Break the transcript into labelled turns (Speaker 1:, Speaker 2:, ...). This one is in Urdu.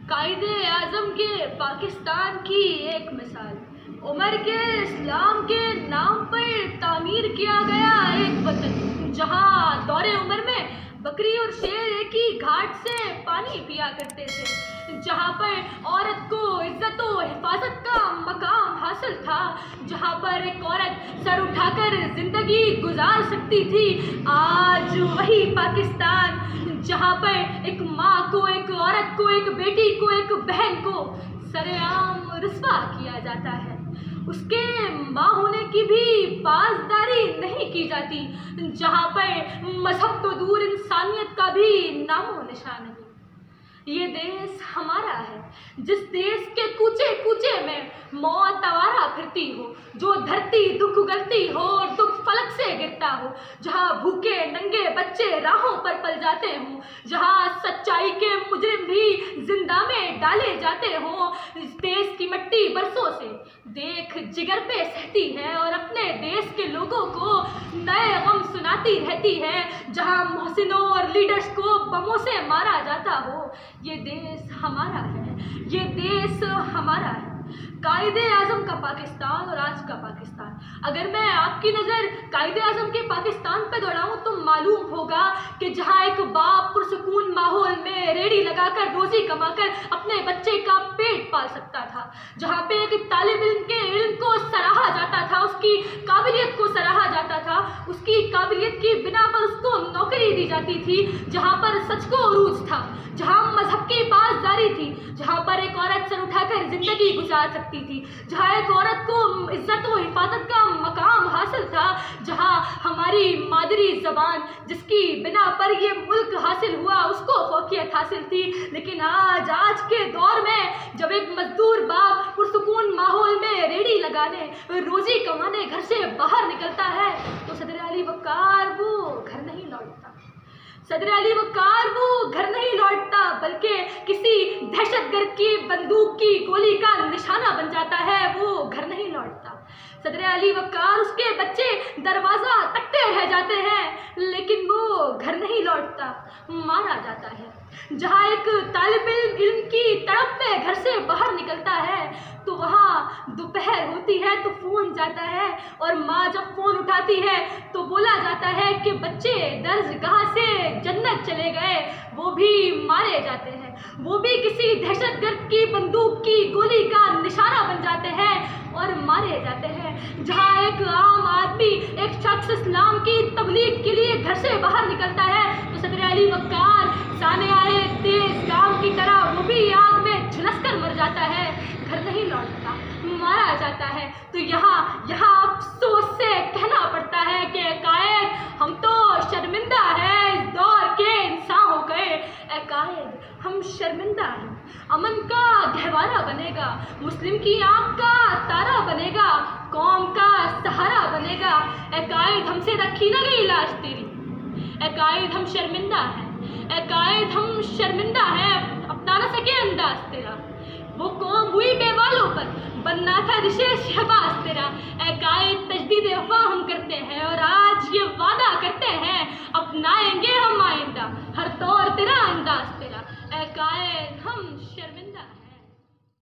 Speaker 1: قائد اعظم کے پاکستان کی ایک مثال، عمر کے اسلام کے نام پر تعمیر کیا گیا ایک وطن، جہاں دور عمر میں بکری اور شیر ایک ہی گھاٹ سے پانی پیا کرتے تھے، جہاں پر عورت کو عزت و حفاظت کا مقام حاصل تھا، جہاں پر ایک عورت سر اٹھا کر زندگی گزار سکتی تھی۔ آج وہی پاکستان جہاں پر ایک ماں کو، ایک عورت کو، ایک بیٹی کو، ایک بہن کو سر عام رسوا کیا جاتا ہے، اس کے ماں ہونے کی بھی پاسداری نہیں کی جاتی، جہاں پر مذہب تو دور انسانیت کا بھی نام و نشان نہیں۔ یہ دیس ہمارا ہے، جس دیس کے کوچے کوچے میں موت آوارہ پھرتی ہو، جو دھرتی دکھ اگلتی ہو اور دکھ فلک سے گرتا ہو، جہاں بھوکے ننگے بچے راہوں پر پل جاتے ہوں، جہاں سچائی کے مجرم بھی زندہ میں ڈالے جاتے ہوں۔ اس دیس کی مٹی برسوں سے دیکھ جگر پہ سہتی ہے اور اپنے دیس کے لوگوں کو نئے غم سناتی رہتی ہے، جہاں محسنوں اور لیڈرز کو بموں سے مارا جاتا ہو۔ یہ دیس ہمارا ہے، یہ دیس ہمارا ہے، قائد اعظم کا پاکستان اور آج کا پاکستان۔ اگر میں آپ کی نظر قائد اعظم کے پاکستان پہ دوڑاؤں تو معلوم ہوگا کہ جہاں ایک باپ پرسکون ماحول میں ریڑھی لگا کر روزی کما کر اپنے بچے کا پیٹ پال سکتا تھا، جہاں پہ ایک طالب علم کے علم کو سراہا جاتا تھا، اس کی قابلیت کو سراہا جاتا تھا، اس کی قابلیت کی بنا پر اس کو نوکری دی جاتی تھی، جہاں پر سچ کو عروج تھا، جہاں مذہب کی پاسداری تھی، جہاں پر ایک عورت سر اٹھا کر زندگی گزار سکتی تھی، جہاں ایک عورت کو عزت و حفاظت کا مقام حاصل تھا، جہاں ہماری مادری زبان جس کی بنا پر یہ ملک حاصل ہوا اس کو فوقیت حاصل تھی۔ لیکن آج کے دور میں جب ایک مزدور باپ پرسکون ماحول میں ریڑھی لگانے روزی کمانے گھر سے باہر نکلتا ہے تو صدر علی وقار وہ گھر نہیں لوٹتا، صدر علی وقار وہ گھر نہیں لوٹتا بلکہ کسی دہشت گرد کی بندوق کی گولی کا نشانہ بن جاتا ہے، وہ گھر نہیں لوٹتا۔ صدر علی وقار، اس کے بچے دروازہ تکتے رہ جاتے ہیں لیکن وہ گھر نہیں لوٹتا، مارا جاتا ہے۔ جہاں ایک طالب علم کی تڑپ میں گھر سے باہر نکلتا ہے تو وہاں دوپہر ہوتی ہے تو فون جاتا ہے، اور ماں جب فون اٹھاتی ہے تو بولا جاتا ہے کہ بچے درسگاہ سے جنت چلے گئے، وہ بھی مارے جاتے ہیں، وہ بھی کسی دہشت گرد کی بندوق کی گولی کا نشانہ بن جاتے ہیں اور مارے جاتے ہیں۔ جہاں ایک عام آدمی، ایک شخص اسلام کی تبلیغ کے لیے گھر سے باہر نکلتا ہے تو صدر علی وقار سانحۂ تیز کام کی طرح وہ بھی آگ میں جھلس کر مر جاتا ہے، گھر نہیں لوٹتا، مارا جاتا ہے۔ تو یہاں افسوس سے کہنا پڑتا ہے کہ قائد ہم تو شرمندہ ہیں، اس دور کے انسان ہو گئے۔ اے قائد ہم شرمندہ ہیں، امن کا گہوارہ بنے گا، مسلم کی آنکھ کا تارا بنے گا، قوم کا سہارا بنے گا۔ اے قائد ہم سے رکھی نہ گئی لاش تیری، اے قائد ہم شرمندہ ہیں، اے قائد ہم شرمندہ ہیں، اپنا نہ سکے انداز تیرا، وہ قوم ہوئی بے والوں پر، بننا تھا رشے شہباز تیرا۔ اے قائد تجدید وفا ہم کرتے ہیں اور آج یہ وعدہ کرتے ہیں اپنائیں گے ہم آئندہ ہر طور تیرا انداز تیرا۔ اے قائد ہم شرمندہ